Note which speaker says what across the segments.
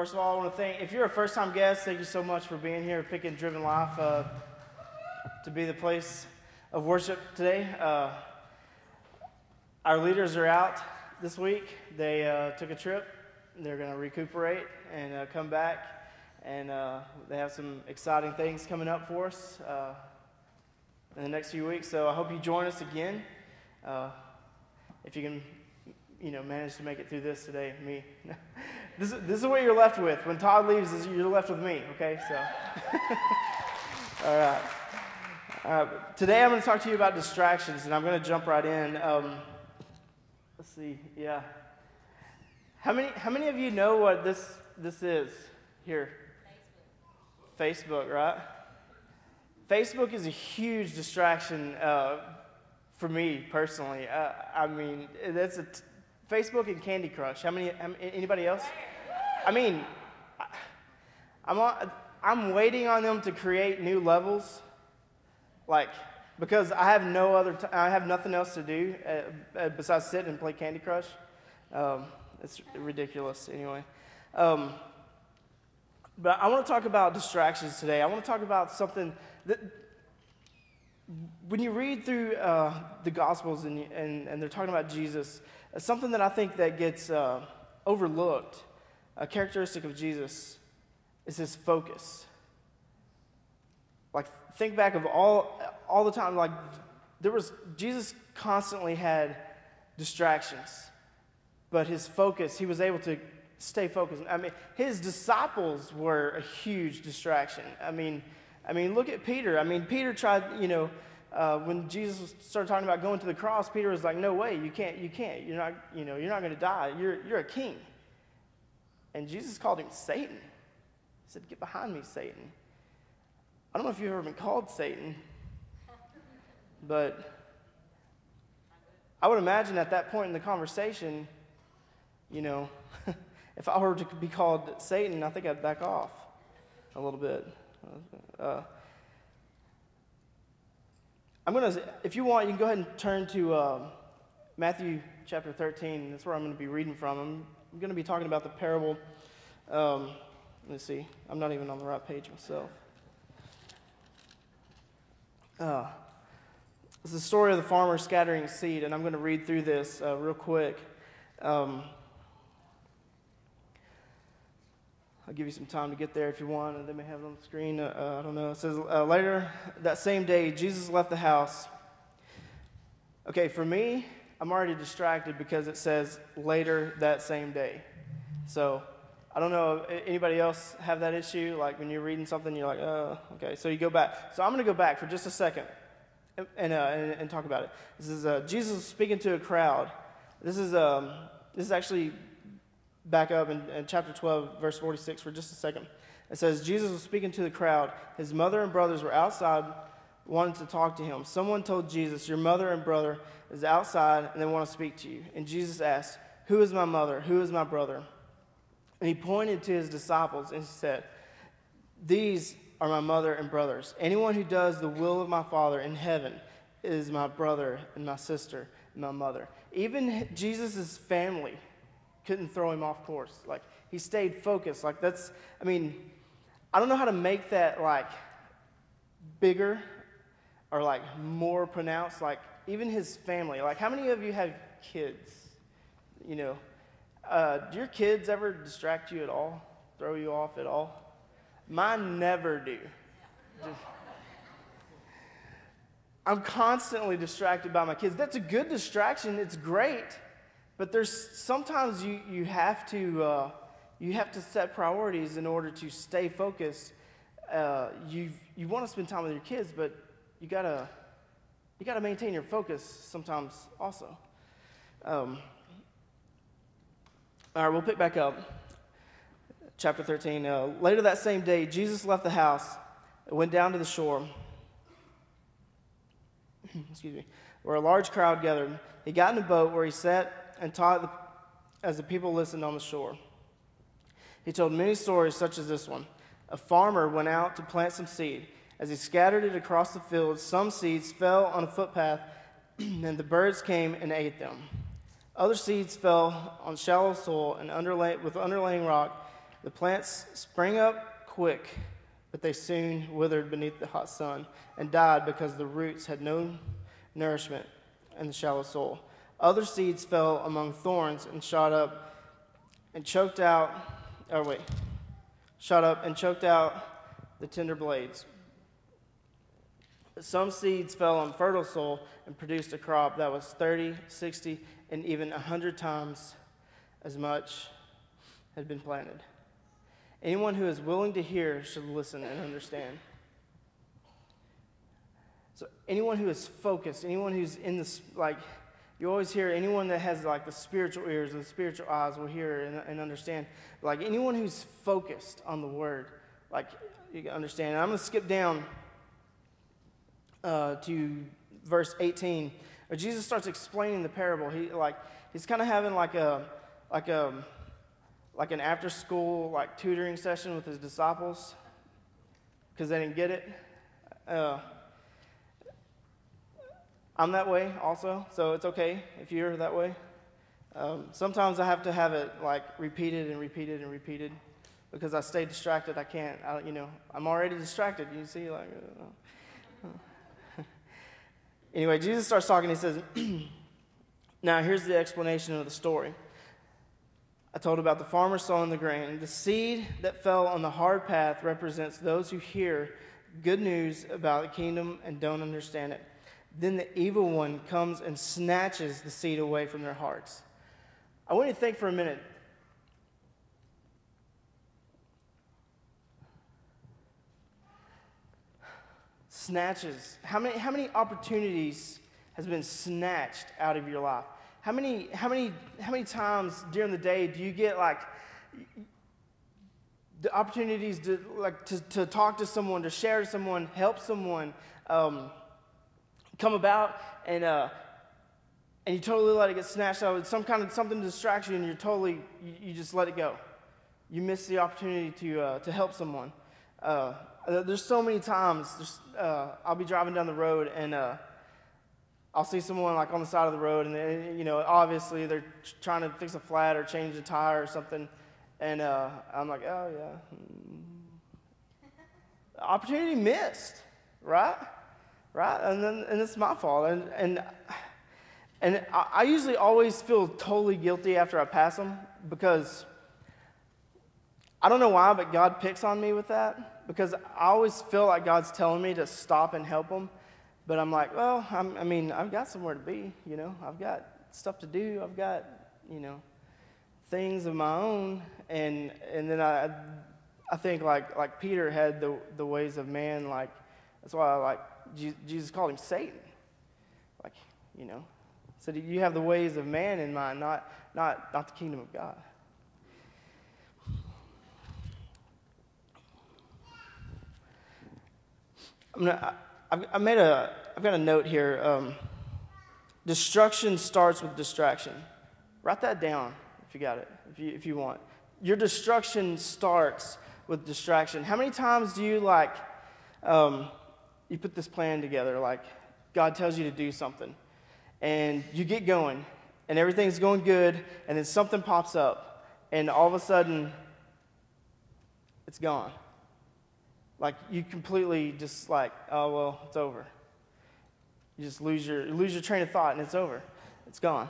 Speaker 1: First of all, I want to thank, if you're a first-time guest, thank you so much for being here, picking Driven Life to be the place of worship today. Our leaders are out this week. They took a trip. They're going to recuperate and come back, and they have some exciting things coming up for us in the next few weeks. So I hope you join us again. If you can, manage to make it through this today, me. This is what you're left with. When Todd leaves, you're left with me, okay? So, all right. Today I'm going to talk to you about distractions, and I'm going to jump right in. Let's see, yeah. How many of you know what this is here? Facebook, right? Facebook is a huge distraction for me personally. I mean, that's Facebook and Candy Crush. Anybody else? I mean, I'm waiting on them to create new levels, because I have I have nothing else to do besides sit and play Candy Crush. It's ridiculous, anyway. But I want to talk about distractions today. I want to talk about something that, when you read through the Gospels and they're talking about Jesus, something that I think that gets overlooked, a characteristic of Jesus, is his focus. Think back of all the time, Jesus constantly had distractions, but his focus, he was able to stay focused. I mean, his disciples were a huge distraction. I mean, look at Peter. I mean, Peter tried, when Jesus started talking about going to the cross, Peter was like, "No way, you can't. You're not going to die. You're a king." And Jesus called him Satan. He said, "Get behind me, Satan." I don't know if you've ever been called Satan, but I would imagine at that point in the conversation, if I were to be called Satan, I think I'd back off a little bit. If you want, you can go ahead and turn to Matthew chapter 13. That's where I'm going to be reading from. I'm going to be talking about the parable. Let's see. I'm not even on the right page myself. It's the story of the farmer scattering seed, and I'm going to read through this real quick. I'll give you some time to get there if you want, and they may have it on the screen. I don't know. It says, later that same day, Jesus left the house. Okay, for me, I'm already distracted because it says later that same day. So I don't know if anybody else have that issue, like when you're reading something, you're like, okay. So you go back. So I'm going to go back for just a second and talk about it. This is Jesus speaking to a crowd. This is actually back up in chapter 12, verse 46 for just a second. It says, Jesus was speaking to the crowd. His mother and brothers were outside wanting to talk to him. Someone told Jesus, "Your mother and brother is outside and they want to speak to you." And Jesus asked, "Who is my mother? Who is my brother?" And he pointed to his disciples and he said, "These are my mother and brothers. Anyone who does the will of my Father in heaven is my brother and my sister and my mother." Even Jesus' family couldn't throw him off course. He stayed focused. I don't know how to make that bigger or more pronounced. Even his family. How many of you have kids? Do your kids ever distract you at all? Throw you off at all? Mine never do. I'm constantly distracted by my kids. That's a good distraction. It's great. But there's sometimes you have to set priorities in order to stay focused. You want to spend time with your kids, but you gotta maintain your focus sometimes also. All right, we'll pick back up. Chapter 13. Later that same day, Jesus left the house and went down to the shore. Where a large crowd gathered. He got in a boat where he sat and taught as the people listened on the shore. He told many stories such as this one. A farmer went out to plant some seed. As he scattered it across the field, some seeds fell on a footpath, and the birds came and ate them. Other seeds fell on shallow soil and with underlaying rock. The plants sprang up quick, but they soon withered beneath the hot sun and died because the roots had no nourishment in the shallow soil. Other seeds fell among thorns and shot up and choked out the tender blades. Some seeds fell on fertile soil and produced a crop that was 30, 60, and even 100 times as much had been planted. Anyone who is willing to hear should listen and understand. So anyone who is focused, anyone who's in this, like, you always hear anyone that has like the spiritual ears and the spiritual eyes will hear and understand. Like anyone who's focused on the word, like you can understand. And I'm going to skip down to verse 18. Where Jesus starts explaining the parable. He's kind of having like an after school like tutoring session with his disciples because they didn't get it. I'm that way also, so it's okay if you're that way. Sometimes I have to have it like repeated and repeated and repeated because I stay distracted. I can't, I'm already distracted. You see, like. Anyway, Jesus starts talking. He says, now here's the explanation of the story. I told about the farmer sowing the grain. The seed that fell on the hard path represents those who hear good news about the kingdom and don't understand it. Then the evil one comes and snatches the seed away from their hearts. I want you to think for a minute. Snatches. How many opportunities has been snatched out of your life? How many times during the day do you get like the opportunities to talk to someone, to share to someone, help someone, come about, and you totally let it get snatched out with something to distract you, and you just let it go. You miss the opportunity to help someone. There's so many times. I'll be driving down the road and I'll see someone like on the side of the road, and obviously they're trying to fix a flat or change a tire or something, and I'm like, oh yeah, opportunity missed, right? And it's my fault, and I usually always feel totally guilty after I pass them because I don't know why, but God picks on me with that because I always feel like God's telling me to stop and help them, but I'm like, well, I've got somewhere to be, I've got stuff to do, I've got things of my own, and then I think like Peter had the ways of man, like that's why Jesus called him Satan. Said you have the ways of man in mind, not the kingdom of God. I've got a note here. Destruction starts with distraction. Write that down if you got it, if you want. Your destruction starts with distraction. How many times do you you put this plan together, like God tells you to do something, and you get going, and everything's going good, and then something pops up, and all of a sudden, it's gone. Like you completely just like, oh well, it's over. You just lose your train of thought, and it's over. It's gone.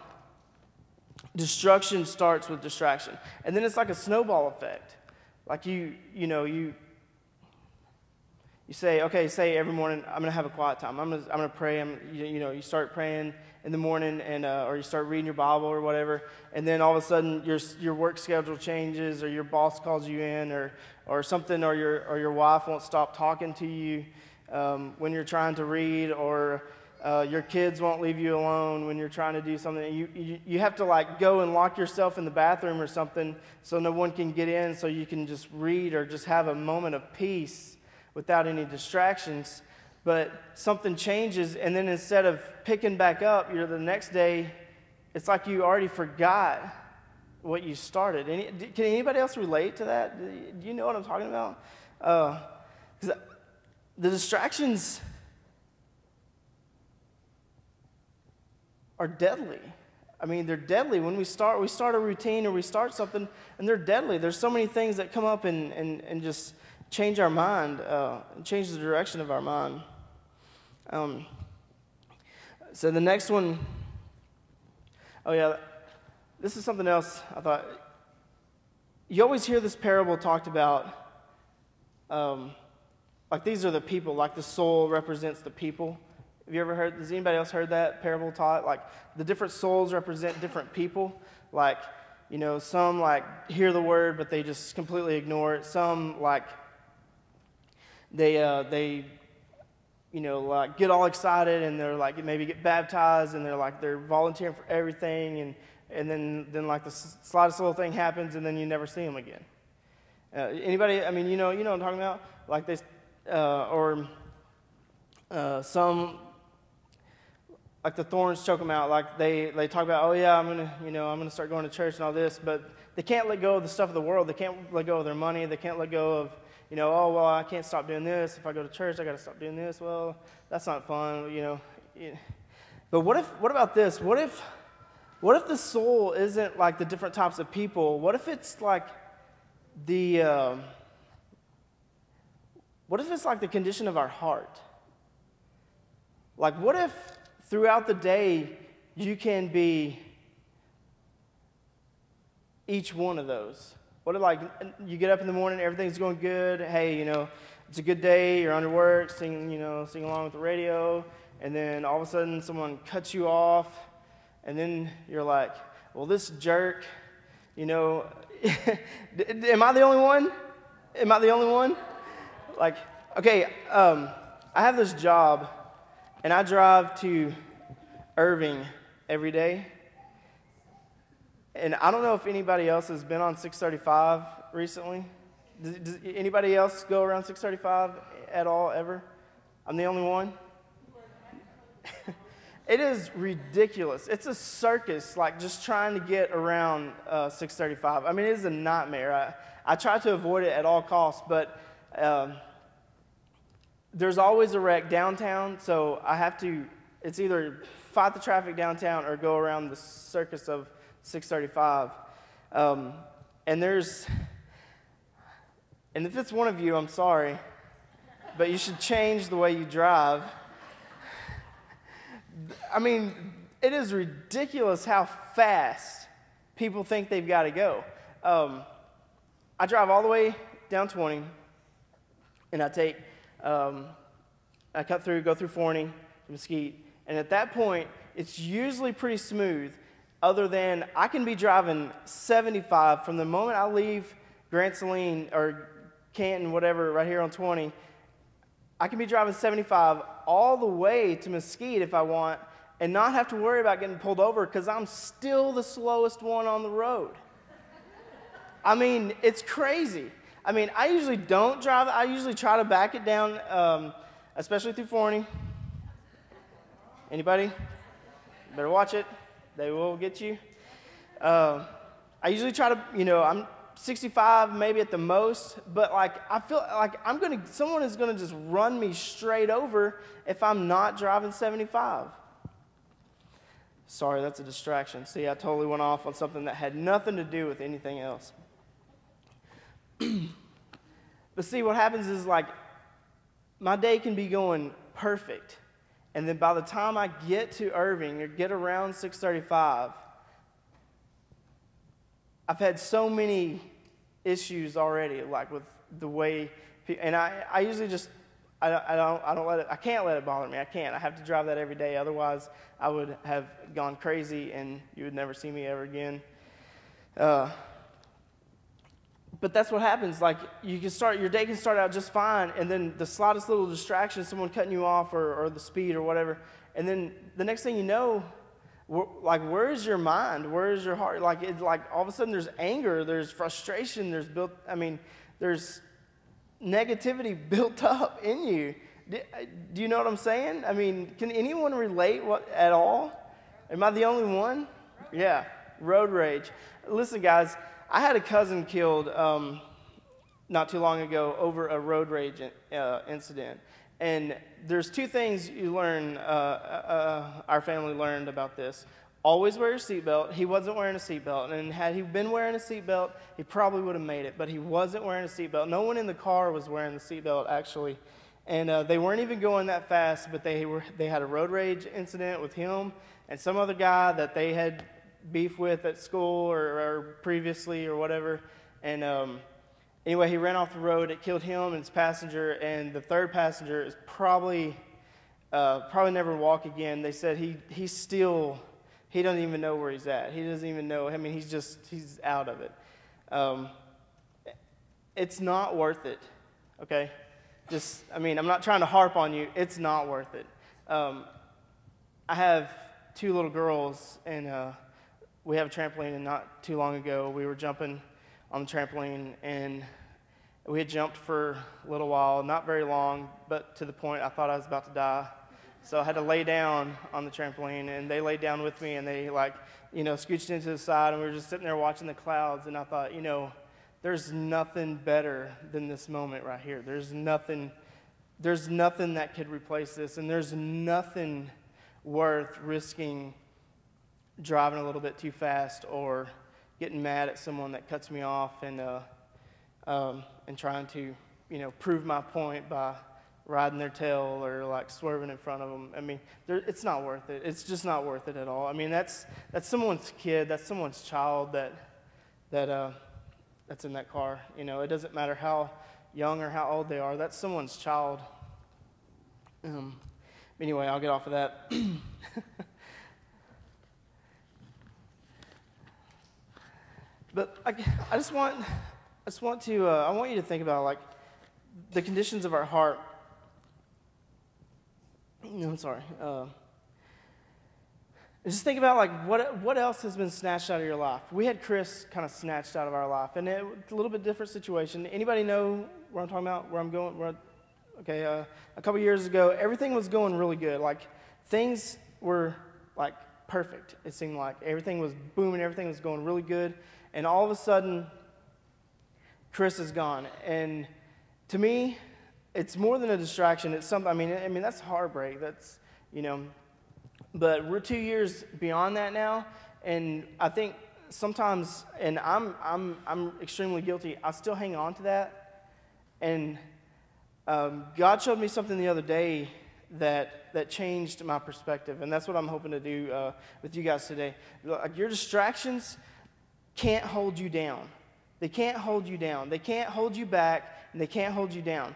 Speaker 1: Destruction starts with distraction, and then it's like a snowball effect. Like you say, okay, say every morning I'm gonna have a quiet time. I'm gonna pray. You start praying in the morning, and or you start reading your Bible or whatever, and then all of a sudden your work schedule changes, or your boss calls you in, or something, or your wife won't stop talking to you when you're trying to read, or your kids won't leave you alone when you're trying to do something. You have to go and lock yourself in the bathroom or something so no one can get in, so you can just read or just have a moment of peace without any distractions. But something changes, and then instead of picking back up, the next day, it's like you already forgot what you started. Can anybody else relate to that? Do you know what I'm talking about? 'Cause the distractions are deadly. I mean, they're deadly. When we start a routine or we start something, and they're deadly. There's so many things that come up and just change our mind, change the direction of our mind. So the next one, oh yeah, this is something else I thought. You always hear this parable talked about, like these are the people, like the soul represents the people. Have you ever heard, has anybody else heard that parable taught? Like the different souls represent different people. Like, you know, some like hear the word, but they just completely ignore it. Some like, they you know, like get all excited and they're like, maybe get baptized and they're volunteering for everything and then like the slightest little thing happens and then you never see them again. Anybody, I mean, you know what I'm talking about? Like they, some, like the thorns choke them out. Like they talk about, oh yeah, I'm gonna start going to church and all this, but they can't let go of the stuff of the world. They can't let go of their money. They can't let go of, you know, oh well, I can't stop doing this. If I go to church, I got to stop doing this. Well, that's not fun, you know. But what about this? What if the soul isn't like the different types of people? What if it's like what if it's like the condition of our heart? Like, what if throughout the day you can be each one of those? What if, like, you get up in the morning, everything's going good. Hey, you know, it's a good day. You're under work, sing along with the radio, and then all of a sudden someone cuts you off, and then you're like, well, this jerk, you know, am I the only one? Am I the only one? Like, okay, I have this job, and I drive to Irving every day. And I don't know if anybody else has been on 635 recently. Does anybody else go around 635 at all, ever? I'm the only one? It is ridiculous. It's a circus, like just trying to get around 635. I mean, it is a nightmare. I try to avoid it at all costs, but there's always a wreck downtown, so I have to, it's either fight the traffic downtown or go around the circus of 635. And if it's one of you, I'm sorry, but you should change the way you drive. I mean, it is ridiculous how fast people think they've got to go. I drive all the way down 20, and I cut through, go through Forney, Mesquite, and at that point, it's usually pretty smooth, other than I can be driving 75 from the moment I leave Grand Saline or Canton, whatever, right here on 20. I can be driving 75 all the way to Mesquite if I want and not have to worry about getting pulled over because I'm still the slowest one on the road. I mean, it's crazy. I mean, I usually don't drive. I usually try to back it down, especially through Forney. Anybody? Better watch it. They will get you. I usually try to, I'm 65 maybe at the most, but like I feel like someone is gonna just run me straight over if I'm not driving 75. Sorry, that's a distraction. See, I totally went off on something that had nothing to do with anything else. But see, what happens is like my day can be going perfect, and then by the time I get to Irving or get around 635, I've had so many issues already, like with the way, and I usually just, I can't let it bother me. I can't. I have to drive that every day. Otherwise, I would have gone crazy and you would never see me ever again. But that's what happens. Like your day can start out just fine, and then the slightest little distraction, someone cutting you off or the speed or whatever, and then the next thing you know, where is your mind? Where is your heart? Like all of a sudden there's anger, there's frustration, there's negativity built up in you. Do you know what I'm saying? I mean, can anyone relate at all? Am I the only one? Yeah, road rage. Listen, guys, I had a cousin killed not too long ago over a road rage incident. And there's two things you learn, our family learned about this. always wear your seatbelt. He wasn't wearing a seatbelt, and had he been wearing a seatbelt, he probably would have made it, but he wasn't wearing a seatbelt. No one in the car was wearing the seatbelt, actually, and they weren't even going that fast, but they had a road rage incident with him and some other guy that they had beef with at school or previously or whatever, and anyway, he ran off the road. It killed him and his passenger, and the third passenger is probably never walk again. They said he doesn't even know where he's at. He doesn't even know. I mean, he's out of it. It's not worth it, okay? I'm not trying to harp on you. It's not worth it. I have 2 little girls, and we have a trampoline, and not too long ago, we were jumping on the trampoline, and we had jumped for a little while, not very long, but to the point I thought I was about to die. So I had to lay down on the trampoline, and they laid down with me, and they scooched into the side, and we were just sitting there watching the clouds, and I thought, there's nothing better than this moment right here. There's nothing that could replace this, and there's nothing worth risking driving a little bit too fast or getting mad at someone that cuts me off and trying to, prove my point by riding their tail or like swerving in front of them. I mean, it's not worth it. It's just not worth it at all. I mean, that's someone's kid, that's someone's child that's in that car. It doesn't matter how young or how old they are. That's someone's child. Anyway, I'll get off of that. But I want you to think about like the conditions of our heart. I'm sorry. Just think about like what else has been snatched out of your life. We had Chris kind of snatched out of our life, and it's a little bit different situation. Anybody know where I'm talking about? Where I'm going? A couple years ago, everything was going really good. Like things were like perfect. It seemed like everything was booming. Everything was going really good, and all of a sudden, Chris is gone. And to me, it's more than a distraction. It's something. I mean, that's heartbreak. That's But we're 2 years beyond that now, and I think sometimes, and I'm extremely guilty. I still hang on to that, and God showed me something the other day that changed my perspective, and that's what I'm hoping to do with you guys today. Like your distractions can't hold you down. They can't hold you down. They can't hold you back, and they can't hold you down.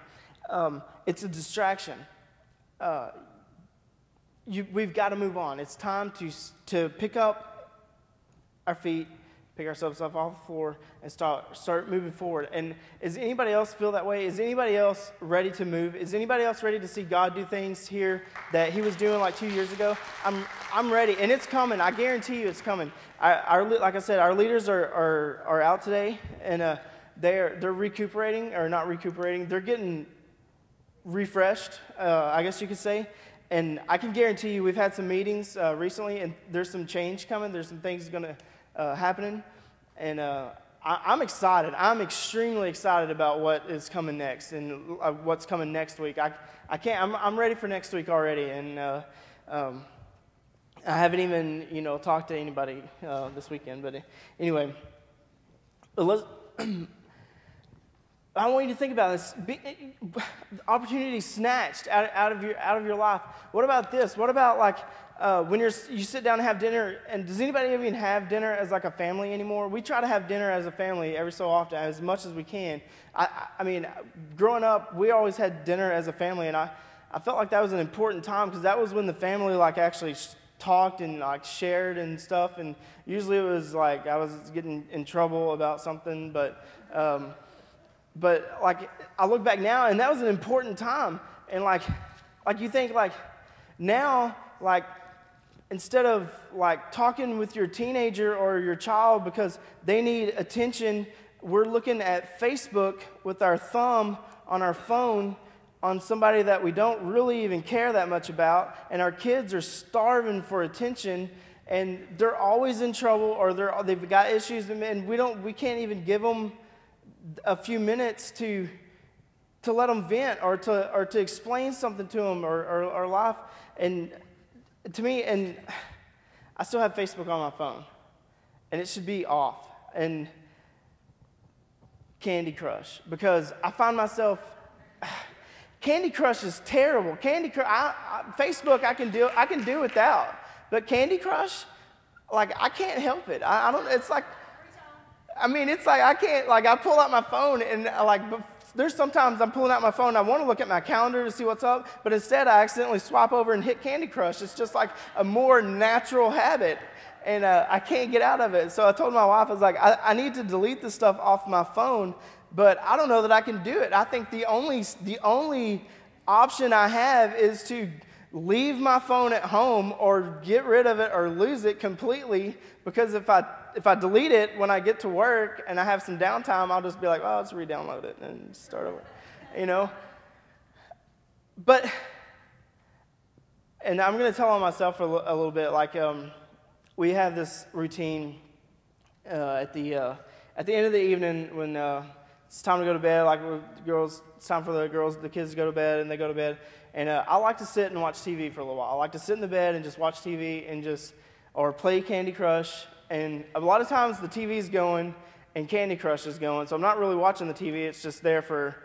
Speaker 1: It's a distraction. We've got to move on. It's time to pick up our feet, pick ourselves up off the floor, and start moving forward. And does anybody else feel that way? Is anybody else ready to move? Is anybody else ready to see God do things here that He was doing like 2 years ago? I'm ready, and it's coming. I guarantee you, it's coming. Like I said, our leaders are out today, and they're recuperating, or not recuperating. They're getting refreshed, I guess you could say. And I can guarantee you, we've had some meetings recently, and there's some change coming. There's some things going to happening, and I'm excited. I'm extremely excited about what is coming next and what's coming next week. I'm ready for next week already, and I haven't even talked to anybody this weekend. But anyway, I want you to think about this. Opportunity snatched out of your life. What about this? What about like when you sit down and have dinner? And does anybody even have dinner as like a family anymore? We try to have dinner as a family every so often, as much as we can. I mean, growing up, we always had dinner as a family, and I felt like that was an important time because that was when the family like actually talked and like shared and stuff. And usually it was like I was getting in trouble about something, but like I look back now, and that was an important time. And like you think like now, like instead of like talking with your teenager or your child because they need attention, we're looking at Facebook with our thumb on our phone on somebody that we don't really even care that much about, and our kids are starving for attention, and they're always in trouble, or they've got issues, and we can't even give them a few minutes to let them vent or to explain something to them or life. And to me, and I still have Facebook on my phone, and it should be off. And Candy Crush, because I find myself, Candy Crush is terrible. Facebook I can do without, but Candy Crush, like I can't help it. I don't. It's like, I mean, it's like I can't. Like I pull out my phone and there's sometimes I'm pulling out my phone. I want to look at my calendar to see what's up, but instead I accidentally swap over and hit Candy Crush. It's just like a more natural habit. And I can't get out of it. So I told my wife, I was like, I need to delete this stuff off my phone, but I don't know that I can do it. I think the only option I have is to leave my phone at home or get rid of it or lose it completely, because if I delete it when I get to work and I have some downtime, I'll just be like, oh, I'll just re-download it and start over, you know? And I'm going to tell on myself a little bit, like, we have this routine at the end of the evening when it's time to go to bed. Like it's time for the kids to go to bed, and they go to bed. And I like to sit and watch TV for a little while. I like to sit in the bed and just watch TV or play Candy Crush. And a lot of times the TV's going and Candy Crush is going, so I'm not really watching the TV. It's just there for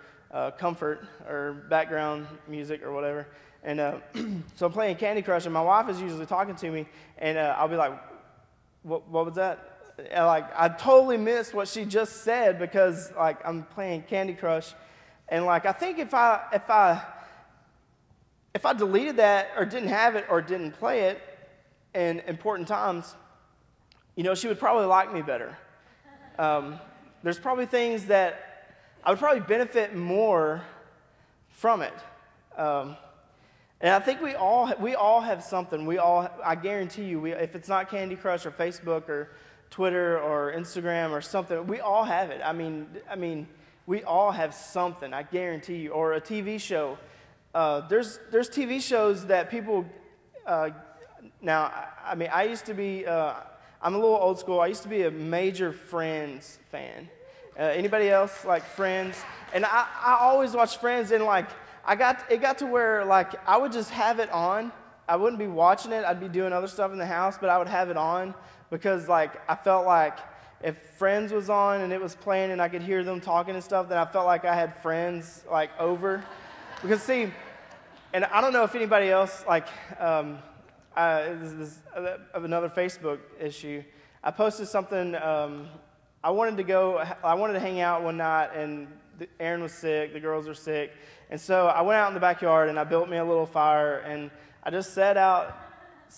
Speaker 1: comfort or background music or whatever. And so I'm playing Candy Crush, and my wife is usually talking to me, and I'll be like, what was that? And I totally missed what she just said because, I'm playing Candy Crush. And, I think if I deleted that or didn't have it or didn't play it in important times, she would probably like me better. There's probably things that I would probably benefit more from it. And I think we all have something. I guarantee you, if it's not Candy Crush or Facebook or Twitter or Instagram or something, we all have it. I mean, we all have something. I guarantee you. Or a TV show. There's TV shows that people. Now, I used to be. I'm a little old school. I used to be a major Friends fan. Anybody else like Friends? And I always watch Friends, and it got to where I would just have it on. I wouldn't be watching it. I'd be doing other stuff in the house, but I would have it on because I felt like if Friends was on and it was playing and I could hear them talking and stuff, then I felt like I had friends over. Because see, and I don't know if anybody else this of another Facebook issue. I posted something. I wanted to hang out one night, and Aaron was sick. The girls were sick. And so I went out in the backyard and I built me a little fire, and I just sat out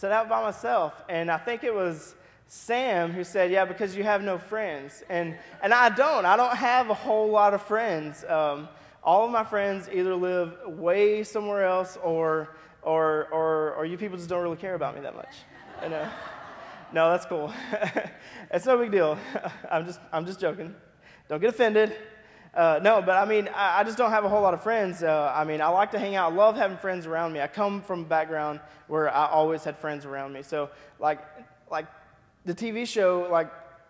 Speaker 1: by myself. And I think it was Sam who said, "Yeah, because you have no friends." And I don't have a whole lot of friends. All of my friends either live way somewhere else or you people just don't really care about me that much. And no, that's cool. It's no big deal. I'm just joking. Don't get offended. No, but I just don't have a whole lot of friends. I like to hang out. I love having friends around me. I come from a background where I always had friends around me. So, like the TV show,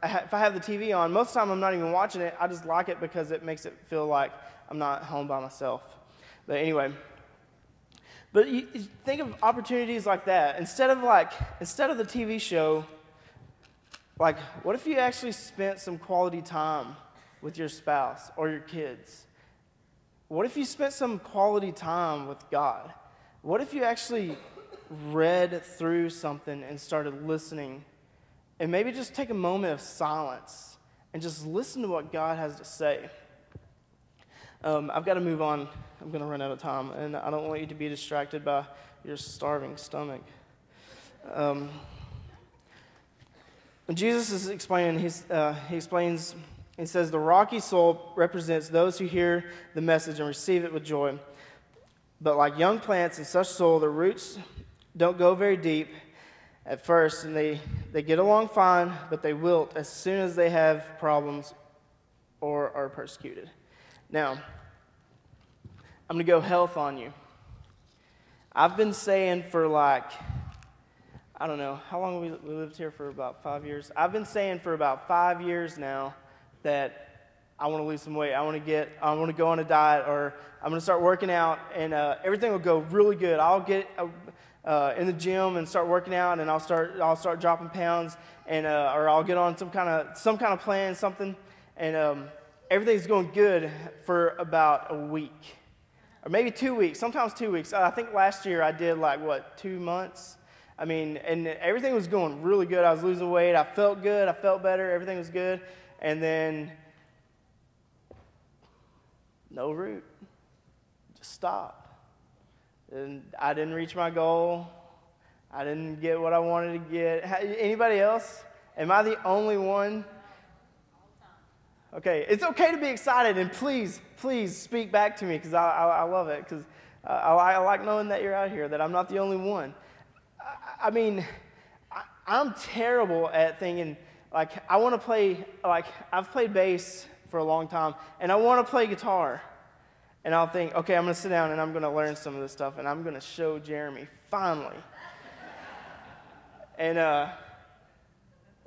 Speaker 1: if I have the TV on, most of the time I'm not even watching it. I just like it because it makes it feel like I'm not home by myself. But anyway, you think of opportunities like that. Instead of the TV show, what if you actually spent some quality time with your spouse or your kids? What if you spent some quality time with God? What if you actually read through something and started listening, and maybe just take a moment of silence and just listen to what God has to say? I've got to move on. I'm going to run out of time, and I don't want you to be distracted by your starving stomach. When Jesus is explaining, he explains. He says, the rocky soul represents those who hear the message and receive it with joy. But like young plants in such soil, the roots don't go very deep at first, and they get along fine, but they wilt as soon as they have problems or are persecuted. Now, I'm going to go health on you. I've been saying for I don't know, how long have we lived here? For about 5 years. I've been saying for about 5 years now that I want to lose some weight. I want to go on a diet, or I'm going to start working out, and everything will go really good. I'll get in the gym and start working out, and I'll start dropping pounds, and or I'll get on some kind of plan, something, and everything's going good for about a week, or maybe 2 weeks, sometimes 2 weeks. I think last year I did 2 months. I mean, and everything was going really good. I was losing weight. I felt good. I felt better. Everything was good, and then no root, just stopped. And I didn't reach my goal. I didn't get what I wanted to get. Anybody else? Am I the only one? Okay, it's okay to be excited, and please speak back to me, because I love it, because I like knowing that you're out here, that I'm not the only one. I mean, I'm terrible at thinking, I want to play, I've played bass for a long time, and I want to play guitar. And I'll think, okay, I'm going to sit down and I'm going to learn some of this stuff, and I'm going to show Jeremy, finally. And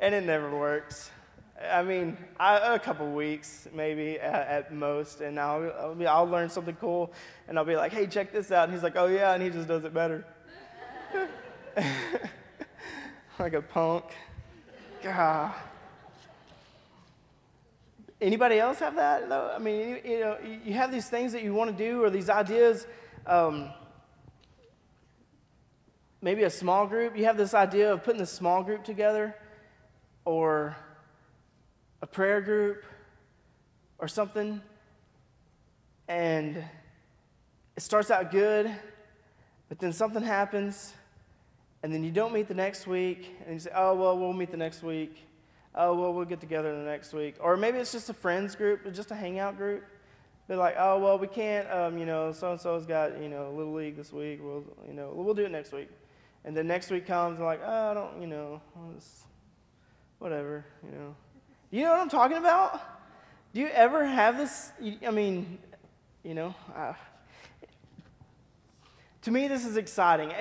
Speaker 1: it never works. I mean, a couple weeks maybe at most, and I'll learn something cool, and I'll be like, hey, check this out. And he's like, oh yeah, and he just does it better. Like a punk. God. Anybody else have that? No? I mean, you have these things that you want to do, or these ideas. Maybe a small group. You have this idea of putting a small group together, or a prayer group, or something. And it starts out good, but then something happens, and then you don't meet the next week, and you say, oh, well, we'll meet the next week. Oh, well, we'll get together the next week. Or maybe it's just a friends group, or just a hangout group. They're like, oh, well, we can't, so-and-so's got, Little League this week. We'll do it next week. And then next week comes, and like, oh, I don't, whatever, You know what I'm talking about? Do you ever have this? To me, this is exciting.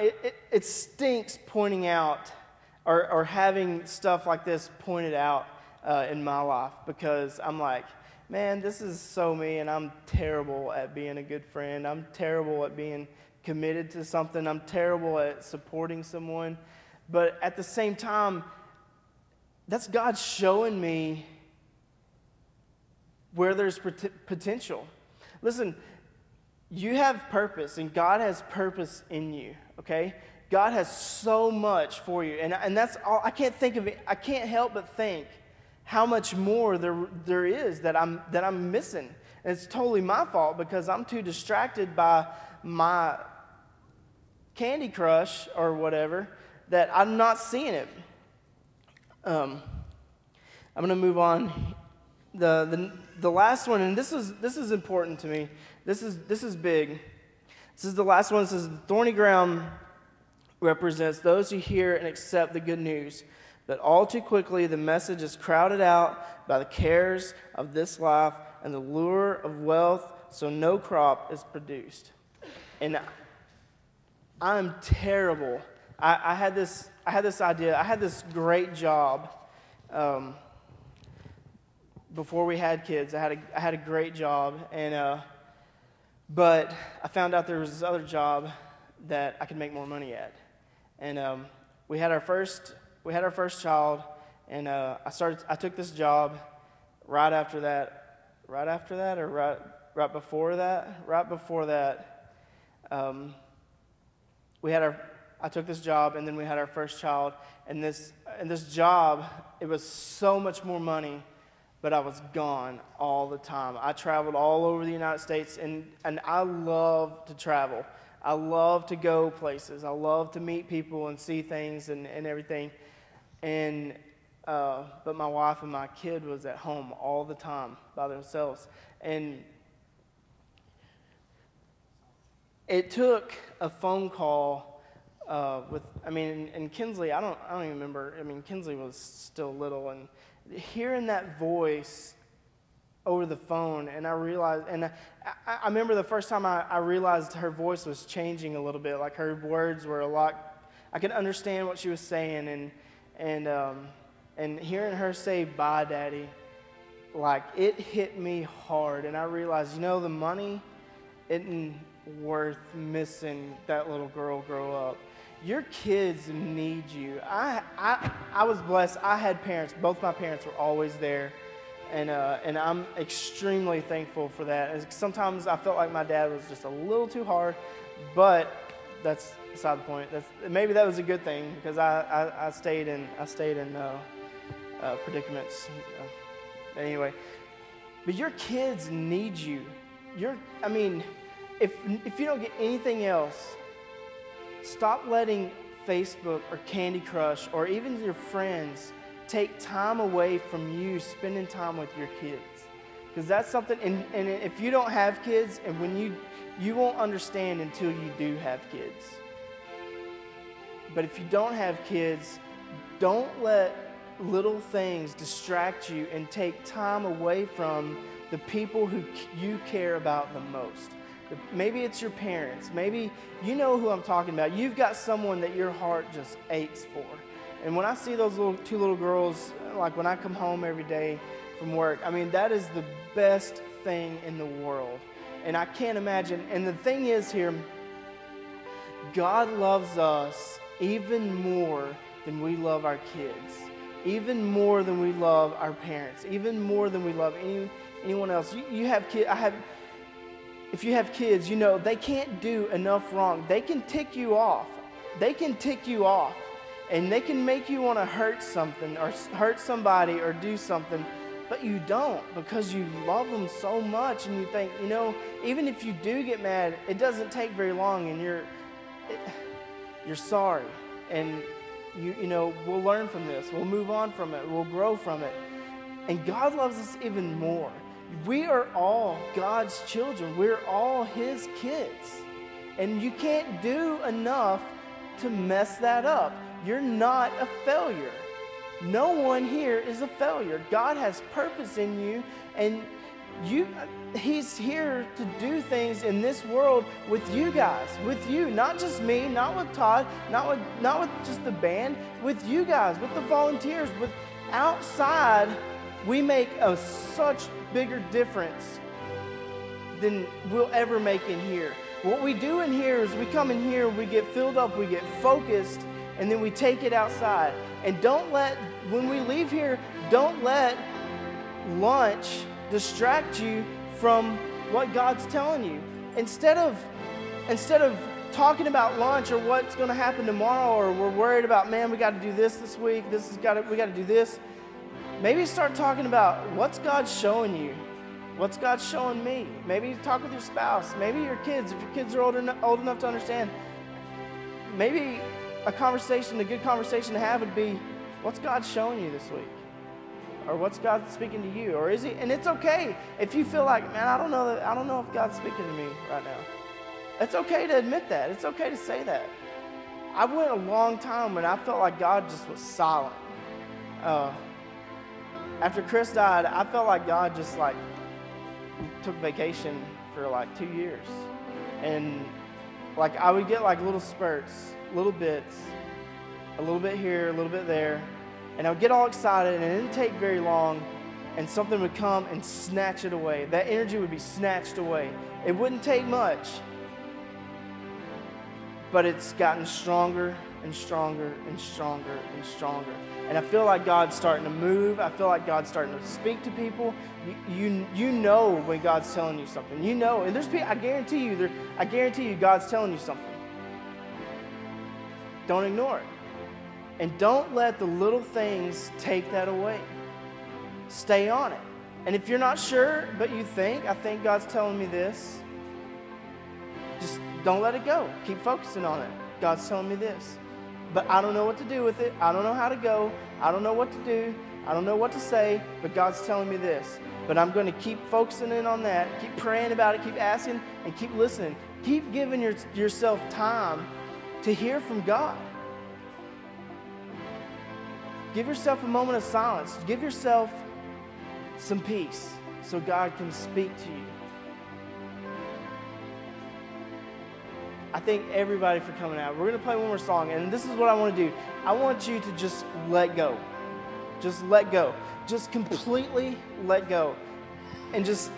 Speaker 1: It stinks pointing out or having stuff like this pointed out in my life, because I'm like, man, this is so me, and I'm terrible at being a good friend. I'm terrible at being committed to something. I'm terrible at supporting someone. But at the same time, that's God showing me where there's potential. Listen, you have purpose, and God has purpose in you, okay? God has so much for you, and that's all. I can't think of it. I can't help but think how much more there is that I'm missing. And it's totally my fault, because I'm too distracted by my Candy Crush or whatever that I'm not seeing it. I'm going to move on. The last one, and this is important to me. This is big. This is the last one. It says, the thorny ground represents those who hear and accept the good news, but all too quickly the message is crowded out by the cares of this life and the lure of wealth, so no crop is produced. And I'm terrible. I had this idea. I had this great job before we had kids. I had a great job, and but I found out there was this other job that I could make more money at. And we had our first child, and I took this job right after that, or right before that. I took this job, and then we had our first child, and this job, it was so much more money, but I was gone all the time. I traveled all over the United States, and I love to travel. I love to go places. I love to meet people and see things and everything. And but my wife and my kid was at home all the time by themselves. And it took a phone call and Kinsley, I don't even remember. Kinsley was still little, and hearing that voice over the phone, and I realized, and I remember the first time I realized her voice was changing a little bit, like her words were a lot, I could understand what she was saying, and hearing her say, "Bye, Daddy," like it hit me hard, and I realized, the money isn't worth missing that little girl grow up. your kids need you. I was blessed. I had parents. Both my parents were always there. And I'm extremely thankful for that. Sometimes I felt like my dad was just a little too hard, but that's beside the point. Maybe that was a good thing because I stayed in predicaments. Anyway, but your kids need you. If you don't get anything else, stop letting Facebook or Candy Crush or even your friends take time away from you spending time with your kids. Because that's something, and if you don't have kids, and when you won't understand until you do have kids. But if you don't have kids, don't let little things distract you and take time away from the people who you care about the most. Maybe it's your parents. Maybe you know who I'm talking about. You've got someone that your heart just aches for. And when I see those two little girls, like when I come home every day from work, that is the best thing in the world. And I can't imagine. And the thing is here, God loves us even more than we love our kids, even more than we love our parents, even more than we love anyone else. You have kids. If you have kids, they can't do enough wrong. They can tick you off. And they can make you want to hurt something or hurt somebody or do something, but you don't because you love them so much and you think, even if you do get mad, it doesn't take very long and you're sorry. And we'll learn from this. We'll move on from it. We'll grow from it. And God loves us even more. We are all God's children. We're all His kids. And you can't do enough to mess that up. You're not a failure. No one here is a failure. God has purpose in you, and He's here to do things in this world with you guys, with you, not just me, not with Todd, not with just the band, with you guys, with the volunteers, with outside. We make a such bigger difference than we'll ever make in here. What we do in here is we come in here, we get filled up, we get focused, and then we take it outside. And when we leave here, don't let lunch distract you from what God's telling you. Instead of talking about lunch or what's going to happen tomorrow, or we're worried about, man, we got to do this week, we got to do this. Maybe start talking about what's God showing you. What's God showing me? Maybe talk with your spouse. Maybe your kids, if your kids are old enough to understand. Maybe a good conversation to have would be, what's God showing you this week? Or what's God speaking to you? Or is He? And it's okay if you feel like, man, I don't know if God's speaking to me right now. It's okay to admit that. It's okay to say that. I went a long time when I felt like God just was silent. After Chris died, I felt like God just took vacation for 2 years. And I would get little spurts, little bits, a little bit here, a little bit there. And I would get all excited, and it didn't take very long, and something would come and snatch it away. That energy would be snatched away. It wouldn't take much, but it's gotten stronger and stronger and stronger and stronger. And I feel like God's starting to move. I feel like God's starting to speak to people. You know when God's telling you something. You know, and there's people, I guarantee you God's telling you something. Don't ignore it. And don't let the little things take that away. Stay on it. And if you're not sure, but you think, I think God's telling me this, just don't let it go. Keep focusing on it. God's telling me this. But I don't know what to do with it. I don't know how to go. I don't know what to do. I don't know what to say, but God's telling me this. But I'm going to keep focusing in on that, keep praying about it, keep asking, and keep listening. Keep giving yourself time to hear from God. Give yourself a moment of silence. Give yourself some peace so God can speak to you. I thank everybody for coming out. We're going to play one more song, and this is what I want to do. I want you to just let go. Just let go. Just completely let go. And just,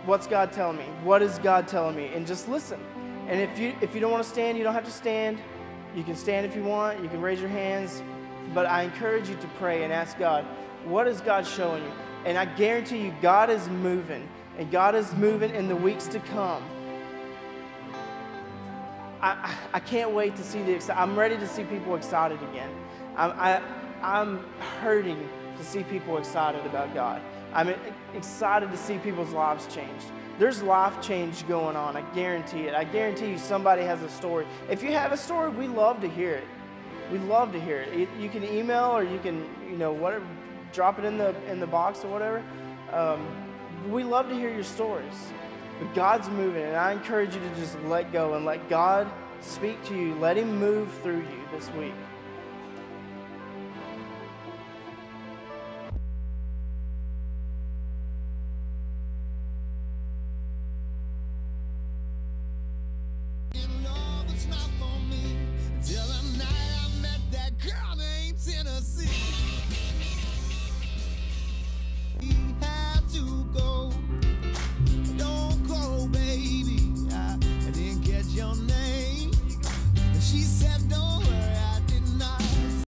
Speaker 1: what's God telling me? What is God telling me? And just listen. And if you don't want to stand, you don't have to stand. You can stand if you want. You can raise your hands. But I encourage you to pray and ask God, what is God showing you? And I guarantee you, God is moving. And God is moving in the weeks to come. I can't wait to see I'm ready to see people excited again. I'm hurting to see people excited about God. I'm excited to see people's lives changed. There's life change going on. I guarantee it. I guarantee you somebody has a story. If you have a story, we love to hear it. We love to hear it. You can email or you can, whatever, drop it in the box or whatever. We love to hear your stories. But God's moving, and I encourage you to just let go and let God speak to you. Let Him move through you this week.